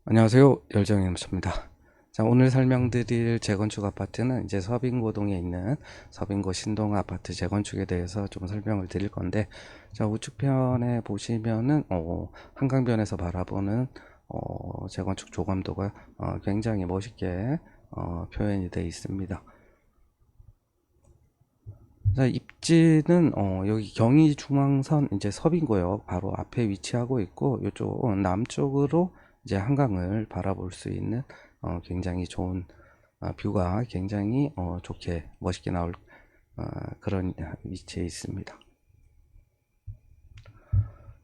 안녕하세요. 열정입니다. 자, 오늘 설명드릴 재건축 아파트는 이제 서빙고동에 있는 서빙고 신동 아파트 재건축에 대해서 좀 설명을 드릴 건데, 자, 우측편에 보시면은 한강변에서 바라보는 재건축 조감도가 굉장히 멋있게 표현이 되어 있습니다. 자, 입지는 여기 경의중앙선 이제 서빙고역 바로 앞에 위치하고 있고, 이쪽 남쪽으로 이제 한강을 바라볼 수 있는 굉장히 좋은 뷰가 굉장히 좋게 멋있게 나올 그런 위치에 있습니다.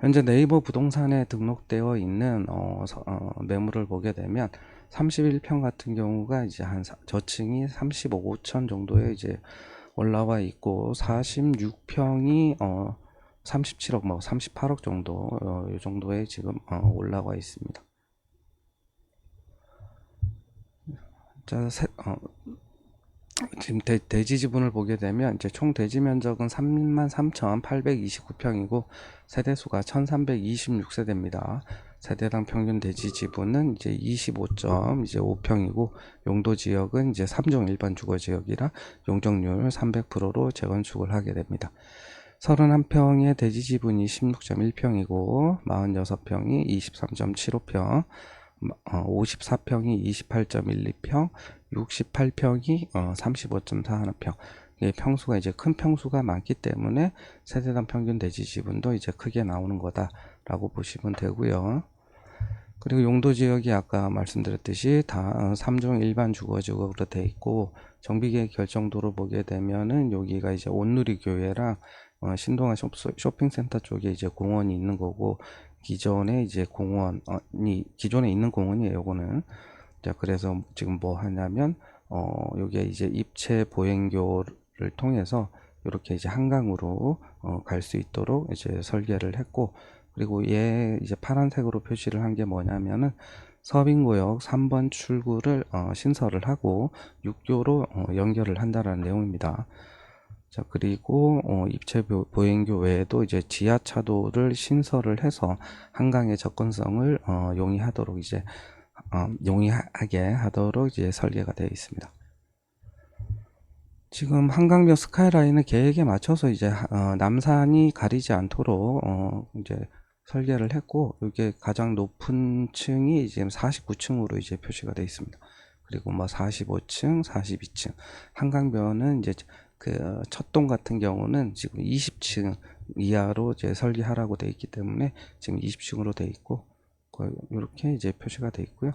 현재 네이버 부동산에 등록되어 있는 매물을 보게 되면 31평 같은 경우가 이제 한 저층이 35천 정도에 이제 올라와 있고, 46평이 37억 뭐 38억 정도 이 정도에 지금 올라와 있습니다. 자, 지금 대지 지분을 보게 되면 이제 총 대지 면적은 33,829평이고 세대수가 1,326세대입니다. 세대당 평균 대지 지분은 이제 25.5평이고 용도 지역은 이제 3종 일반 주거 지역이라 용적률 300%로 재건축을 하게 됩니다. 31평의 대지 지분이 16.1평이고 46평이 23.75평, 54평이 28.12평, 68평이 35.41평. 평수가 이제 큰 평수가 많기 때문에 세대당 평균 대지 지분도 이제 크게 나오는 거다라고 보시면 되고요. 그리고 용도 지역이 아까 말씀드렸듯이 다 3종 일반 주거지역으로 되어 있고, 정비계획 결정도로 보게 되면은 여기가 이제 온누리 교회랑 신동아 쇼핑센터 쪽에 이제 공원이 있는 거고, 기존에 이제 기존에 있는 공원이에요, 요거는. 자, 그래서 지금 뭐 하냐면, 요게 이제 입체 보행교를 통해서 이렇게 이제 한강으로 갈 수 있도록 이제 설계를 했고, 그리고 얘 이제 파란색으로 표시를 한 게 뭐냐면은 서빙구역 3번 출구를 신설을 하고 6교로 연결을 한다라는 내용입니다. 자, 그리고 입체 보행교 외에도 이제 지하차도를 신설을 해서 한강의 접근성을 용이하게 하도록 이제 설계가 되어 있습니다. 지금 한강변 스카이라인은 계획에 맞춰서 이제 남산이 가리지 않도록 이제 설계를 했고, 이게 가장 높은 층이 지금 49층으로 이제 표시가 되어 있습니다. 그리고 뭐 45층, 42층. 한강변은 이제 그 첫동 같은 경우는 지금 20층 이하로 이제 설계하라고 되어 있기 때문에 지금 20층으로 되어 있고, 이렇게 이제 표시가 되어 있고요.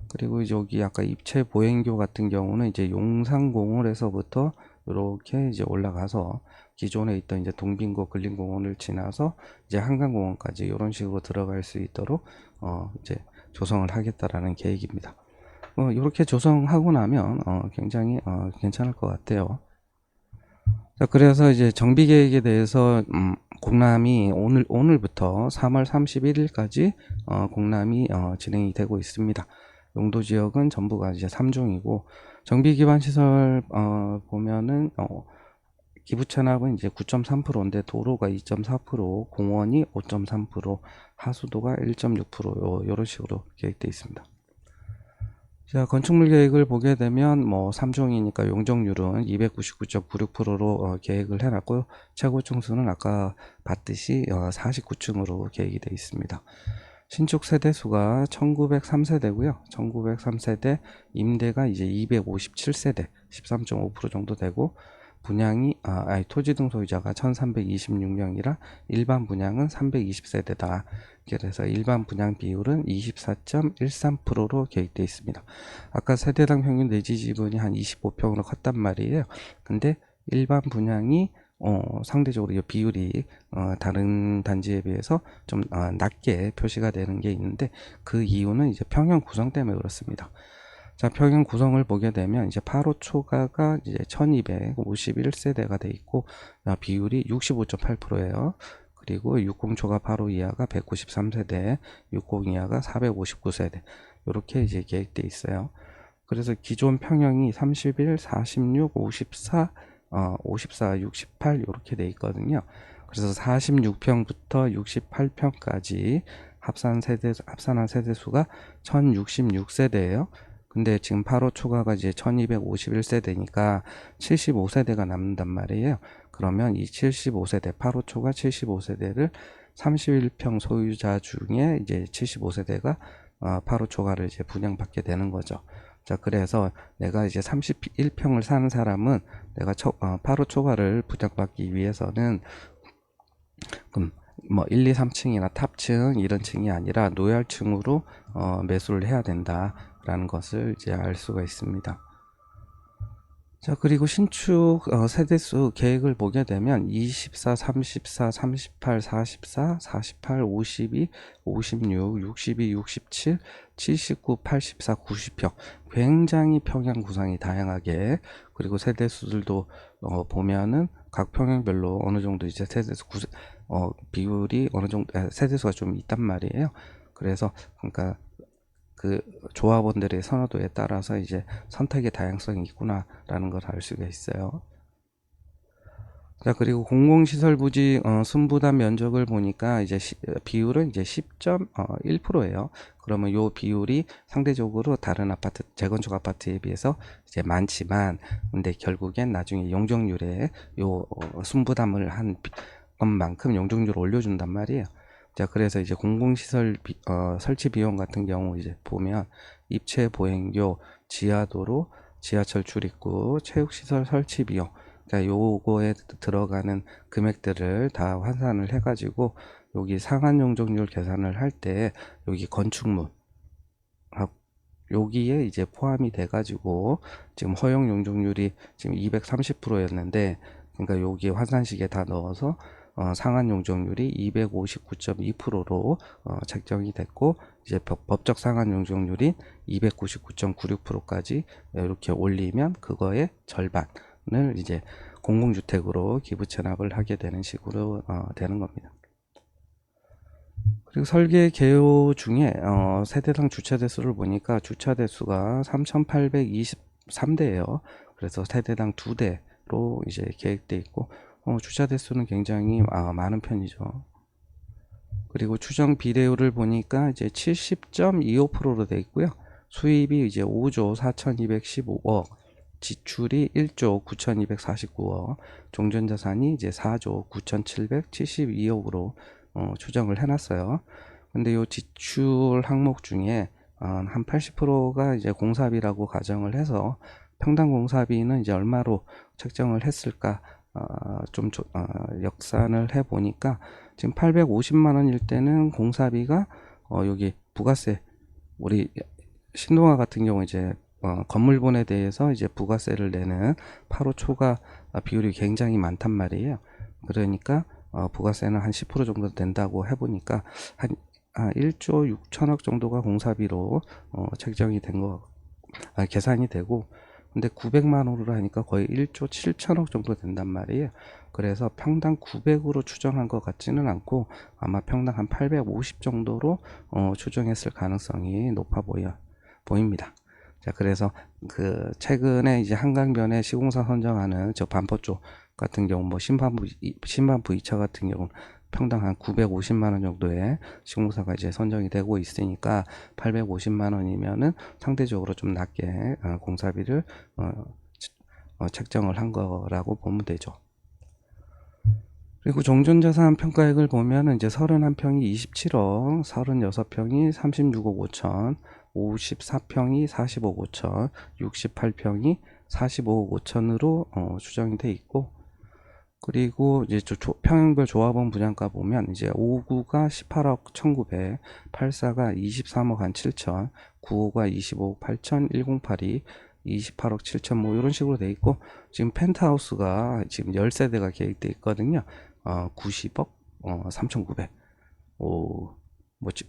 그리고 이제 여기 아까 입체 보행교 같은 경우는 이제 용산공원에서부터 이렇게 이제 올라가서 기존에 있던 이제 동빙고 근린공원을 지나서 이제 한강공원까지 이런 식으로 들어갈 수 있도록 이제 조성을 하겠다라는 계획입니다. 이렇게 조성하고 나면 굉장히 괜찮을 것 같아요. 자, 그래서 이제 정비 계획에 대해서 공람이 오늘부터 3월 31일까지 공람이 진행이 되고 있습니다. 용도 지역은 전부가 이제 3종이고, 정비 기반 시설 보면은 기부 체납은 이제 9.3%인데 도로가 2.4%, 공원이 5.3%, 하수도가 1.6% 이런 식으로 계획되어 있습니다. 자, 건축물 계획을 보게 되면 뭐 3종이니까 용적률은 299.96%로 계획을 해놨고요. 최고 층수는 아까 봤듯이 49층으로 계획이 되어 있습니다. 신축 세대수가 1903세대고요. 1903세대, 임대가 이제 257세대, 13.5% 정도 되고, 분양이 토지 등 소유자가 1326명이라 일반 분양은 320세대다. 그래서 일반 분양 비율은 24.13%로 계획되어 있습니다. 아까 세대당 평균 내지 지분이 한 25평으로 컸단 말이에요. 근데 일반 분양이 상대적으로 이 비율이 다른 단지에 비해서 좀 낮게 표시가 되는 게 있는데, 그 이유는 이제 평형 구성 때문에 그렇습니다. 자, 평형 구성을 보게 되면 이제 8호 초과가 이제 1251세대가 돼 있고, 비율이 65.8%예요. 그리고 60 초과 8호 이하가 193세대, 60 이하가 459세대. 이렇게 이제 계획돼 있어요. 그래서 기존 평형이 31, 46, 54, 54, 68 이렇게 돼 있거든요. 그래서 46평부터 68평까지 합산한 세대수가 1066세대예요. 근데 지금 8호 초과가 이제 1251세대니까 75세대가 남는단 말이에요. 그러면 이 75세대, 8호 초과 75세대를 31평 소유자 중에 이제 75세대가 8호 초과를 이제 분양받게 되는 거죠. 자, 그래서 내가 이제 31평을 사는 사람은 내가 8호 초과를 분양받기 위해서는 뭐 1, 2, 3층이나 탑층 이런 층이 아니라 노열층으로 매수를 해야 된다라는 것을 이제 알 수가 있습니다. 자, 그리고 신축 세대수 계획을 보게 되면 24, 34, 38, 44, 48, 52, 56, 62, 67, 79, 84, 90평 굉장히 평형 구성이 다양하게, 그리고 세대수들도 보면은 각 평형별로 어느 정도 이제 비율이 어느 정도 세대수가 좀 있단 말이에요. 그래서 그러니까 그 조합원들의 선호도에 따라서 이제 선택의 다양성이 있구나라는 걸 알 수가 있어요. 자, 그리고 공공시설 부지 순부담 면적을 보니까 이제 비율은 이제 10.1%예요. 그러면 요 비율이 상대적으로 다른 아파트, 재건축 아파트에 비해서 이제 많지만, 근데 결국엔 나중에 용적률에 요 순부담을 한 것만큼 용적률을 올려준단 말이에요. 자, 그래서 이제 공공시설 설치 비용 같은 경우 이제 보면 입체 보행료, 지하도로, 지하철 출입구, 체육시설 설치 비용, 그러니까 요거에 들어가는 금액들을 다 환산을 해가지고 여기 상한 용적률 계산을 할 때 여기 건축물 여기에 이제 포함이 돼가지고 지금 허용 용적률이 지금 230%였는데, 그러니까 여기 환산식에 다 넣어서 상한 용적률이 259.2%로 책정이 됐고, 이제 법적 상한 용적률이 299.96%까지 이렇게 올리면 그거의 절반을 이제 공공주택으로 기부 체납을 하게 되는 식으로 되는 겁니다. 그리고 설계 개요 중에 세대당 주차 대수를 보니까 주차 대수가 3,823대예요. 그래서 세대당 2대로 이제 계획돼 있고 주차 대수는 굉장히 많은 편이죠. 그리고 추정 비례율을 보니까 이제 70.25%로 돼 있고요. 수입이 이제 5조 4,215억, 지출이 1조 9,249억, 종전자산이 이제 4조 9,772억으로 추정을 해놨어요. 근데 요 지출 항목 중에 한 80%가 이제 공사비라고 가정을 해서 평당 공사비는 이제 얼마로 책정을 했을까 역산을 해 보니까 지금 850만 원일 때는 공사비가 여기 부가세, 우리 신동아 같은 경우 이제 건물본에 대해서 이제 부가세를 내는 8호 초과 비율이 굉장히 많단 말이에요. 그러니까 부가세는 한 10% 정도 된다고 해보니까 한 1조 6천억 정도가 공사비로 책정이 된 거, 계산이 되고, 근데 900만 원으로 하니까 거의 1조 7천억 정도 된단 말이에요. 그래서 평당 900으로 추정한 것 같지는 않고 아마 평당 한 850 정도로 추정했을 가능성이 높아 보입니다. 자, 그래서 그 최근에 이제 한강변에 시공사 선정하는 저 반포 쪽 같은 경우 뭐 신반부 2차 같은 경우 평당 한 950만 원 정도의 시공사가 이제 선정이 되고 있으니까 850만 원이면은 상대적으로 좀 낮게 공사비를 책정을 한 거라고 보면 되죠. 그리고 종전자산 평가액을 보면 이제 31평이 27억, 36평이 36억 5천, 54평이 40억 5천, 68평이 45억 5천으로 추정이 돼 있고, 그리고 이제 평형별 조합원 분양가 보면 이제 5구가 18억 1900, 84가 23억 한 7천, 95가 25억 8천, 108이 28억 7천 뭐 이런 식으로 돼 있고, 지금 펜트하우스가 지금 10세대가 계획돼 있거든요. 90억 3,900. 오, 뭐지?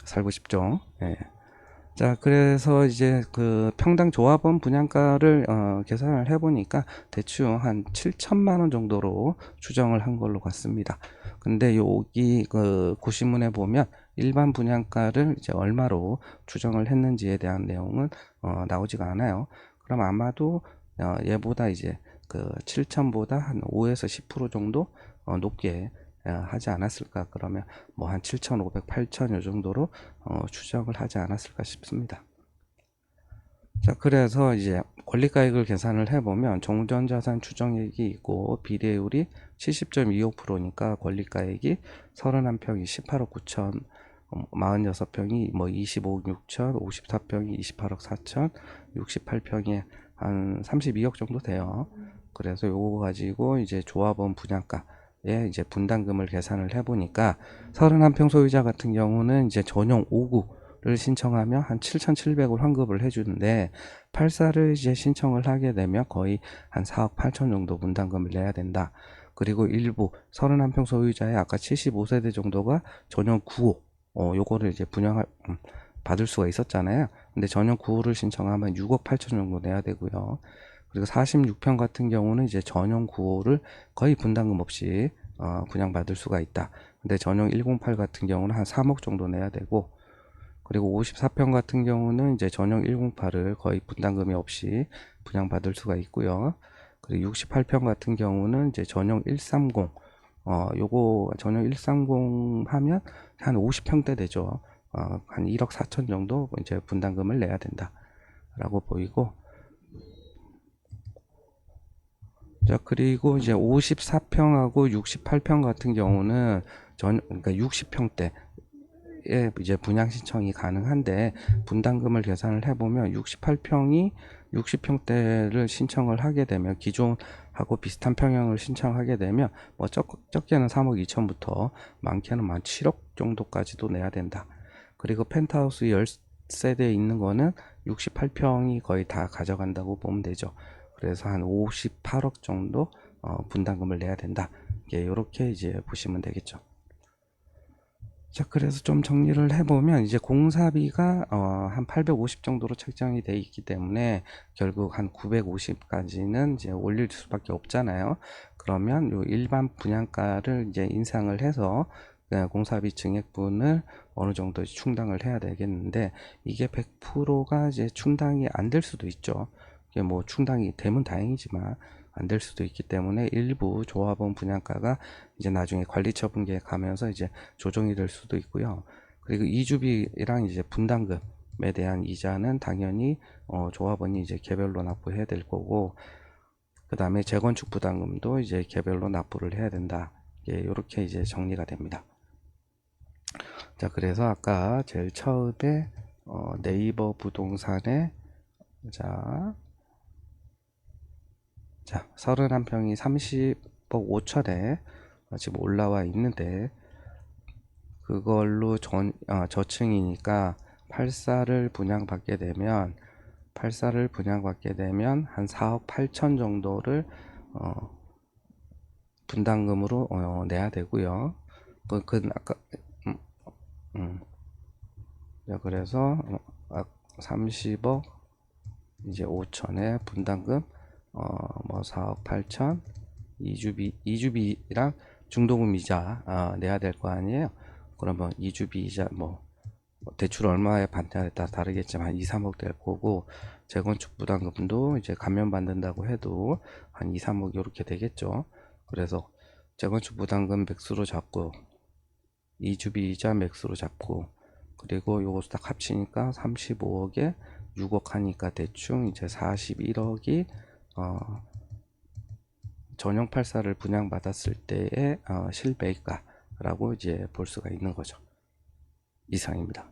살고 싶죠. 예. 자, 그래서 이제 그 평당 조합원 분양가를 계산을 해보니까 대충 한 7천만 원 정도로 추정을 한 걸로 같습니다. 근데 여기 그 고시문에 보면 일반 분양가를 이제 얼마로 추정을 했는지에 대한 내용은 나오지가 않아요. 그럼 아마도 얘보다 이제 그 7천보다 한 5에서 10% 정도 높게 하지 않았을까. 그러면 뭐 한 7,500, 8,000 요 정도로 추정을 하지 않았을까 싶습니다. 자, 그래서 이제 권리가액을 계산을 해보면 종전자산 추정액이 있고 비례율이 70.25%니까 권리가액이 31평이 18억 9천, 46평이 뭐 25억 6천, 54평이 28억 4천, 68평이 한 32억 정도 돼요. 그래서 요거 가지고 이제 조합원 분양가에 이제 분담금을 계산을 해보니까 31평 소유자 같은 경우는 이제 전용 5구를 신청하면 한 7,700을 환급을 해주는데 84를 이제 신청을 하게 되면 거의 한 4억 8천 정도 분담금을 내야 된다. 그리고 일부 31평 소유자의 아까 75세대 정도가 전용 9호 요거를 이제 분양할 받을 수가 있었잖아요. 근데 전용 9호를 신청하면 6억 8천 정도 내야 되고요. 그리고 46평 같은 경우는 이제 전용 9호를 거의 분담금 없이 분양받을 수가 있다. 근데 전용 108 같은 경우는 한 3억 정도 내야 되고, 그리고 54평 같은 경우는 이제 전용 108을 거의 분담금이 없이 분양받을 수가 있고요. 그리고 68평 같은 경우는 이제 전용 130, 요거 전용 130 하면 한 50평대 되죠. 한 1억 4천 정도 이제 분담금을 내야 된다라고 보이고, 자, 그리고 이제 54평하고 68평 같은 경우는 그러니까 60평대 에 이제 분양 신청이 가능한데 분담금을 계산을 해보면 68평이 60평대를 신청을 하게 되면 기존하고 비슷한 평형을 신청하게 되면 뭐 적게는 3억 2천부터 많게는 만 7억 정도까지도 내야 된다. 그리고 펜트하우스 10세대에 있는 거는 68평이 거의 다 가져간다고 보면 되죠. 그래서 한 58억 정도 분담금을 내야 된다. 이렇게 이제 보시면 되겠죠. 자, 그래서 좀 정리를 해보면 이제 공사비가 한 850 정도로 책정이 돼 있기 때문에 결국 한 950까지는 이제 올릴 수밖에 없잖아요. 그러면 요 일반 분양가를 이제 인상을 해서 공사비 증액분을 어느 정도 충당을 해야 되겠는데 이게 100%가 이제 충당이 안 될 수도 있죠. 이게 뭐 충당이 되면 다행이지만 안 될 수도 있기 때문에 일부 조합원 분양가가 이제 나중에 관리처분계에 가면서 이제 조정이 될 수도 있고요. 그리고 이주비랑 이제 분담금에 대한 이자는 당연히 조합원이 이제 개별로 납부해야 될 거고, 그 다음에 재건축 부담금도 이제 개별로 납부를 해야 된다. 이렇게 이제 정리가 됩니다. 자, 그래서 아까 제일 처음에 네이버 부동산에 자 31평이 30억 5천에 지금 올라와 있는데 그걸로 저층이니까 84를 분양받게 되면 한 4억 8천 정도를 분담금으로 내야 되고요. 아까 음, 음. 자, 그래서 30억 이제 5천에 분담금 뭐 4억 8천 이주비랑 중도금 이자 내야 될 거 아니에요. 그러면 이주비 이자 뭐 대출 얼마에 받냐에 따라 다르겠지만 한 2, 3억 될 거고, 재건축 부담금도 이제 감면받는다고 해도 한 2, 3억 이렇게 되겠죠. 그래서 재건축 부담금 맥스로 잡고 이주비 이자 맥스로 잡고 그리고 요거 딱 합치니까 35억에 6억 하니까 대충 이제 41억이 전용 84를 분양받았을 때의 실매가라고 이제 볼 수가 있는 거죠. 이상입니다.